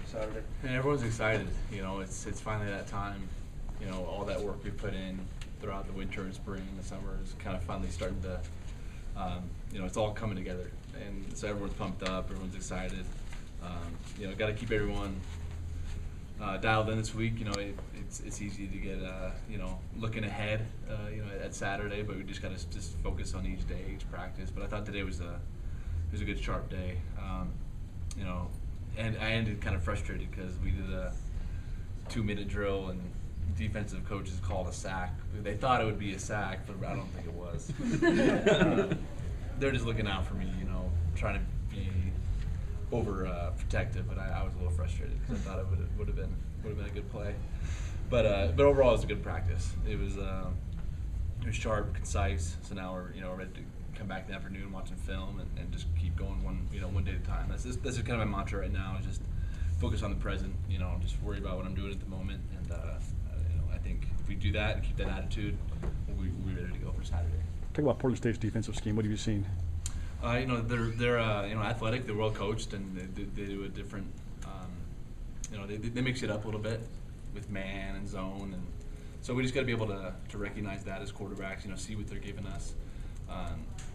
Saturday? And everyone's excited. You know, it's finally that time. You know, all that work we put in throughout the winter and spring and the summer is kind of finally starting to, you know, it's all coming together. And so everyone's pumped up, everyone's excited. You know, got to keep everyone dialed in this week. You know, it's easy to get, you know, looking ahead, you know, at Saturday, but we just got to just focus on each day, each practice. But I thought today was a good sharp day. You know, and I ended kind of frustrated because we did a 2-minute drill and defensive coaches called a sack. They thought it would be a sack, but I don't think it was. They're just looking out for me, you know, trying to be over protective, but I was a little frustrated because I thought it would have been a good play. But overall, it was a good practice. It was sharp, concise. So now we're ready to come back in the afternoon, watching film, and just keep going one day at a time. That's kind of my mantra right now. Is just focus on the present. You know, just worry about what I'm doing at the moment, and you know, I think if we do that and keep that attitude, we'll be ready to go for Saturday. Talk about Portland State's defensive scheme. What have you seen? You know, they're you know, athletic. They're well coached, and they do a different. You know, they mix it up a little bit with man and zone, and so we just got to be able to recognize that as quarterbacks. You know, see what they're giving us.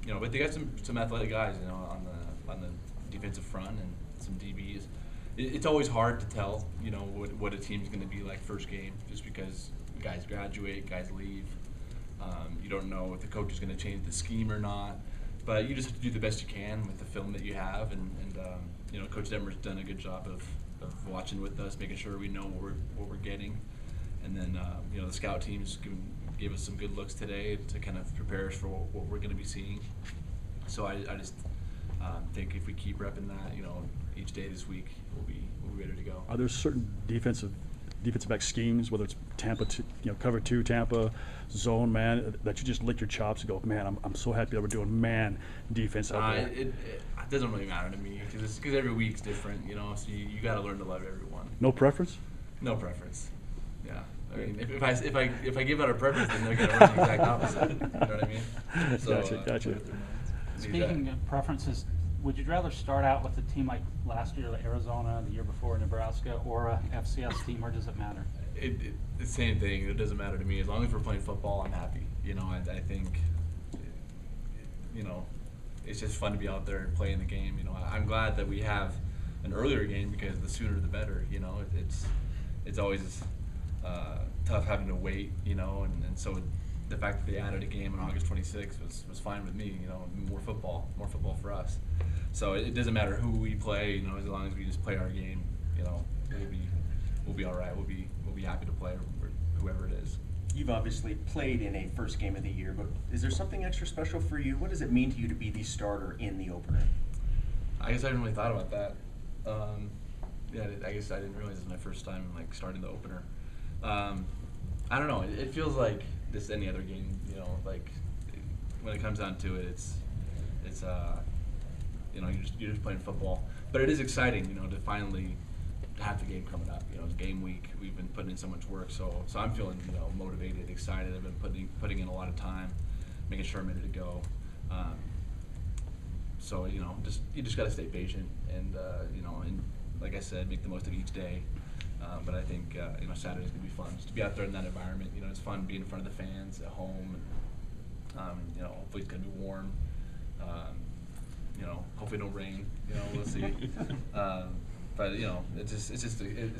You know, but they got some athletic guys, you know, on the defensive front and some DBs. It's always hard to tell, you know, what a team's going to be like first game, just because guys graduate, guys leave. You don't know if the coach is going to change the scheme or not, but you just have to do the best you can with the film that you have. And you know, Coach Detmer's done a good job of watching with us, making sure we know what we're getting. And then you know, the scout teams gave us some good looks today to kind of prepare us for what we're going to be seeing. So I just think if we keep repping that, you know, each day this week, we'll be ready to go. Are there certain defensive back schemes, whether it's Tampa, cover 2 Tampa, zone man, that you just lick your chops and go, man, I'm so happy that we're doing man defense out there? It doesn't really matter to me because every week's different, you know. So you got to learn to love everyone. No preference? No preference. Yeah. I mean, if I give out a preference, then they're gonna run the exact opposite. You know what I mean? So, Gotcha. Speaking of preferences, would you rather start out with a team like last year, like Arizona, the year before Nebraska, or a FCS team, or does it matter? The same thing. It doesn't matter to me. As long as we're playing football, I'm happy. You know, I think, you know, it's just fun to be out there and playing the game. You know, I'm glad that we have an earlier game because the sooner the better. You know, it's always tough having to wait. You know, and so the fact that they added a game on August 26th was fine with me. You know, more football for us. So it doesn't matter who we play. You know, as long as we just play our game, you know, we'll be all right. We'll be happy to play whoever it is. You've obviously played in a first game of the year, but is there something extra special for you? What does it mean to you to be the starter in the opener? I guess I hadn't really thought about that. Yeah, I guess I didn't realize it was my first time like starting the opener. I don't know. It feels like just any other game. You know, like when it comes down to it, it's you know, you're just playing football. But it is exciting, you know, to finally have the game coming up. You know, it's game week. We've been putting in so much work, so I'm feeling, you know, motivated, excited. I've been putting in a lot of time, making sure I'm ready to go. So you know, you just got to stay patient and you know, and like I said, make the most of each day. But I think you know, Saturday's gonna be fun. Just to be out there in that environment. You know, it's fun being in front of the fans at home. And, you know, hopefully it's gonna be warm. You know, hopefully no rain. You know, we'll see. But you know, it's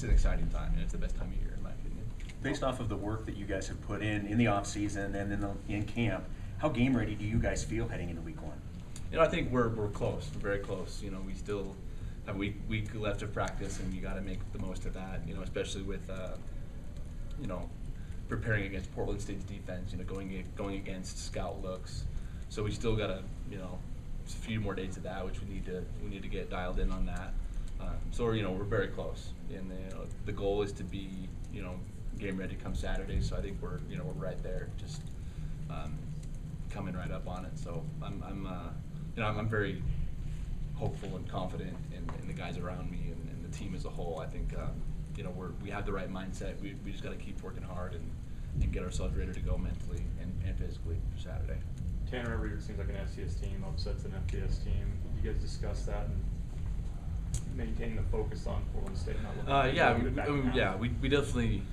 an exciting time, and it's the best time of year in my opinion. Based off of the work that you guys have put in the off season and in camp, how game ready do you guys feel heading into week 1? You know, I think we're close. We're very close. You know, we still have a week left of practice, and you got to make the most of that. You know, especially with you know, preparing against Portland State's defense. You know, going against scout looks. So we still got to, you know, a few more days of that, which we need to get dialed in on that. So you know, we're very close, and you know, the goal is to be, you know, game ready come Saturday. So I think we're right there, just coming right up on it. So I'm very hopeful and confident in the guys around me and the team as a whole. I think you know, we have the right mindset. We just got to keep working hard and get ourselves ready to go mentally and physically for Saturday. Tanner, every year seems like an FCS team upsets an FBS team. You guys discuss that? maintaining the focus on Portland State, not looking Yeah, looking back now. yeah, we definitely,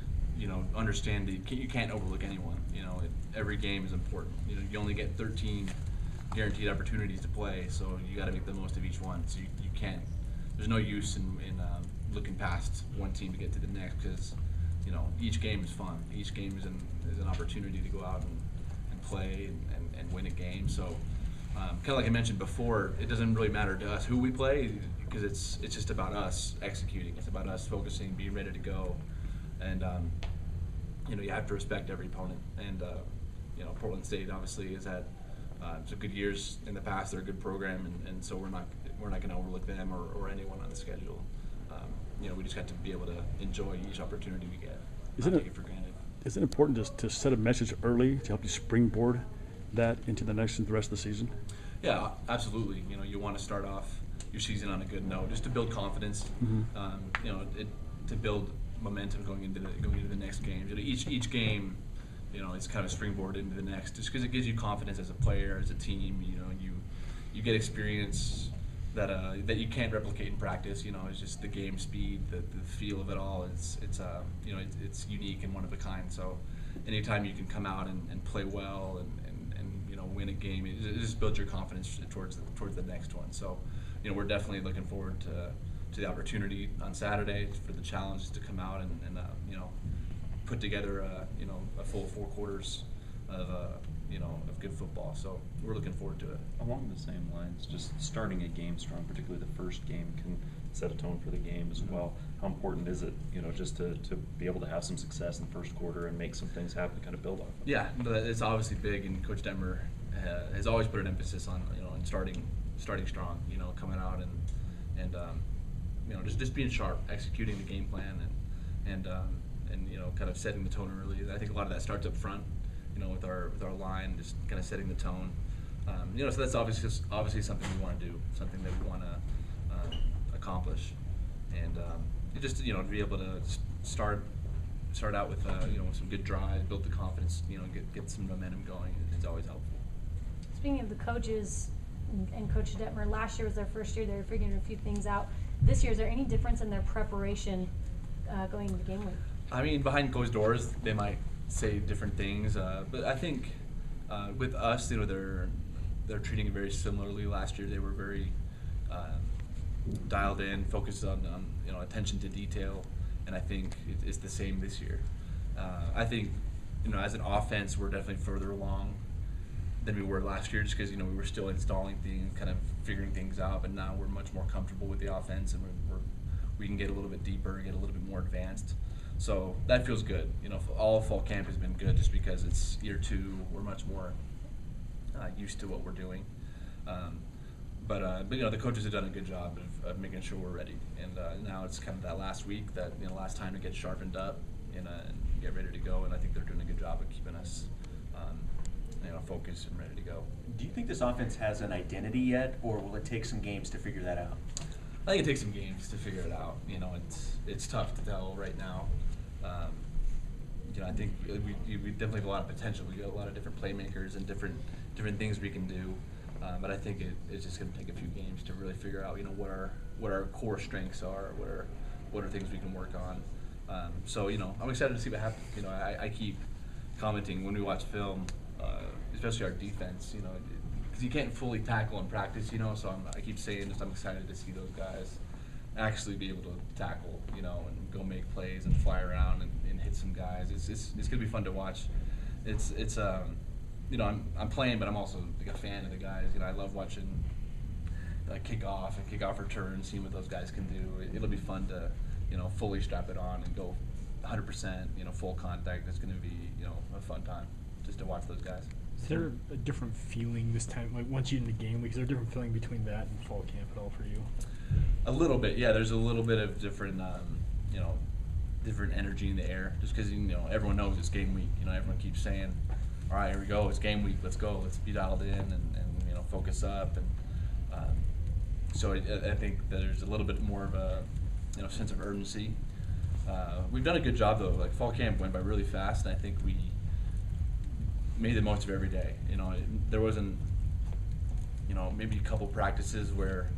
understand that you can't overlook anyone. Every game is important. You only get 13 guaranteed opportunities to play, so you got to make the most of each one. So you can't. There's no use in looking past one team to get to the next, because each game is fun. Each game is an opportunity to go out and play and win a game. So kind of like I mentioned before, it doesn't really matter to us who we play, because it's just about us executing. It's about us focusing, being ready to go, and you have to respect every opponent. And Portland State obviously has had some good years in the past. They're a good program, and so we're not going to overlook them or anyone on the schedule. We just got to be able to enjoy each opportunity we get. Not take it for granted. Is it important to set a message early to help you springboard that into the rest of the season? Yeah, absolutely. You want to start off your season on a good note, just to build confidence. To build momentum going into the next game. Each game, it's kind of springboard into the next, just because it gives you confidence as a player, as a team. You get experience that you can't replicate in practice. It's just the game speed, the feel of it all. It's unique and one of a kind. So anytime you can come out and play well and win a game, it just builds your confidence towards the next one. So we're definitely looking forward to the opportunity on Saturday for the challenge to come out and put together a full 4 quarters of good football. So we're looking forward to it. Along the same lines, just starting a game strong, particularly the first game, can set a tone for the game as well. How important is it, just to be able to have some success in the first quarter and make some things happen, kind of build off? Yeah, it's obviously big, and Coach Detmer has always put an emphasis on starting strong, coming out and just being sharp, executing the game plan, and kind of setting the tone early. I think a lot of that starts up front, with our line, just kind of setting the tone. So that's obviously something we want to do, something that we want to accomplish, and just to be able to start out with some good drives, build the confidence, get some momentum going. It's always helpful. Speaking of the coaches and Coach Detmer, last year was their first year. They were figuring a few things out. This year, is there any difference in their preparation going into game week? I mean, behind closed doors, they might say different things, but I think with us, they're treating it very similarly. Last year, they were very dialed in, focused on attention to detail, and I think it's the same this year. I think as an offense, we're definitely further along than we were last year, just because we were still installing things, kind of figuring things out. But now we're much more comfortable with the offense, and we can get a little bit deeper, get a little bit more advanced. So that feels good. All of fall camp has been good, just because it's year 2. We're much more used to what we're doing. But the coaches have done a good job of making sure we're ready. And now it's kind of that last week, that last time to get sharpened up and get ready to go. And I think they're doing a good job of keeping us focused and ready to go. Do you think this offense has an identity yet, or will it take some games to figure that out? I think it takes some games to figure it out. It's tough to tell right now. I think we definitely have a lot of potential. We got a lot of different playmakers and different things we can do. But I think it's just going to take a few games to really figure out what our core strengths are, what are things we can work on. So I'm excited to see what happens. I keep commenting when we watch film, especially our defense. Because you can't fully tackle in practice. So I keep saying I'm excited to see those guys actually be able to tackle, and go make plays and fly around and hit some guys. It's going to be fun to watch. I'm playing, but I'm also a fan of the guys. I love watching kickoff and kickoff return, seeing what those guys can do. It'll be fun to, fully strap it on and go 100%, full contact. It's going to be, a fun time just to watch those guys. Is there a different feeling this time, like once you're in the game week, is there a different feeling between that and fall camp at all for you? A little bit, yeah. There's a little bit of different, different energy in the air, just because everyone knows it's game week. Everyone keeps saying, "All right, here we go. It's game week. Let's go. Let's be dialed in and focus up." And so I think that there's a little bit more of a sense of urgency. We've done a good job though. Like fall camp went by really fast, and I think we made the most of every day. There wasn't maybe a couple practices where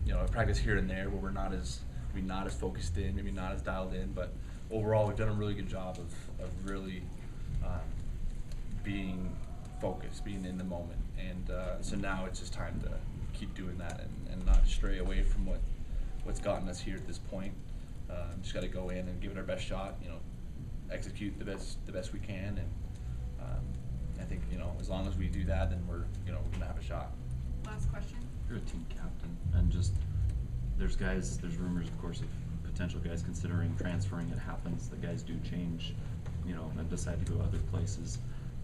you know, a practice here and there where we're not as focused in, maybe not as dialed in, but overall we've done a really good job of really being focused, being in the moment, and so now it's just time to keep doing that and not stray away from what's gotten us here at this point. Just got to go in and give it our best shot, you know, execute the best we can, and I think, you know, as long as we do that, then we're gonna have a shot. Last question. You're a team captain, and just there's rumors, of course, of potential guys considering transferring. It happens. The guys do change, you know, and decide to go other places.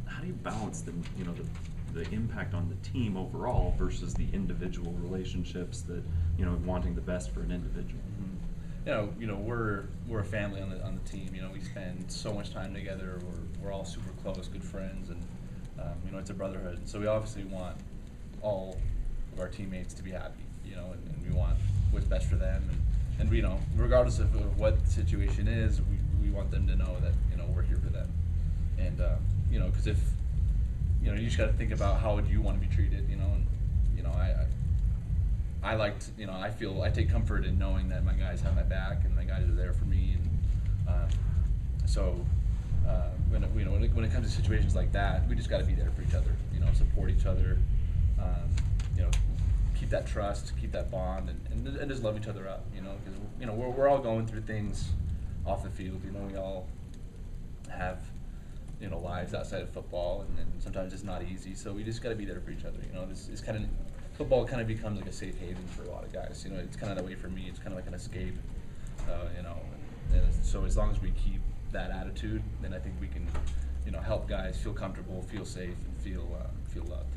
How do you balance the impact on the team overall versus the individual relationships that, you know, wanting the best for an individual? You know, we're a family on the team. You know, we spend so much time together. We're all super close, good friends, and you know, it's a brotherhood. So we obviously want all of our teammates to be happy. You know, and we want what's best for them, and you know, regardless of what the situation is, we want them to know that, you know, we're here for them. And you know, because if you know, you just got to think about how would you want to be treated. You know, and you know, I like to, you know, I take comfort in knowing that my guys have my back and my guys are there for me, and so when it comes to situations like that, we just got to be there for each other, you know, support each other, you know, keep that trust, keep that bond, and just love each other up, you know, because you know we're all going through things off the field, you know, we all have, you know, lives outside of football, and sometimes it's not easy, so we just got to be there for each other, you know. This is kind of, football kind of becomes like a safe haven for a lot of guys, you know. It's kind of that way for me. It's kind of like an escape, you know. And so as long as we keep that attitude, then I think we can, you know, help guys feel comfortable, feel safe, and feel loved.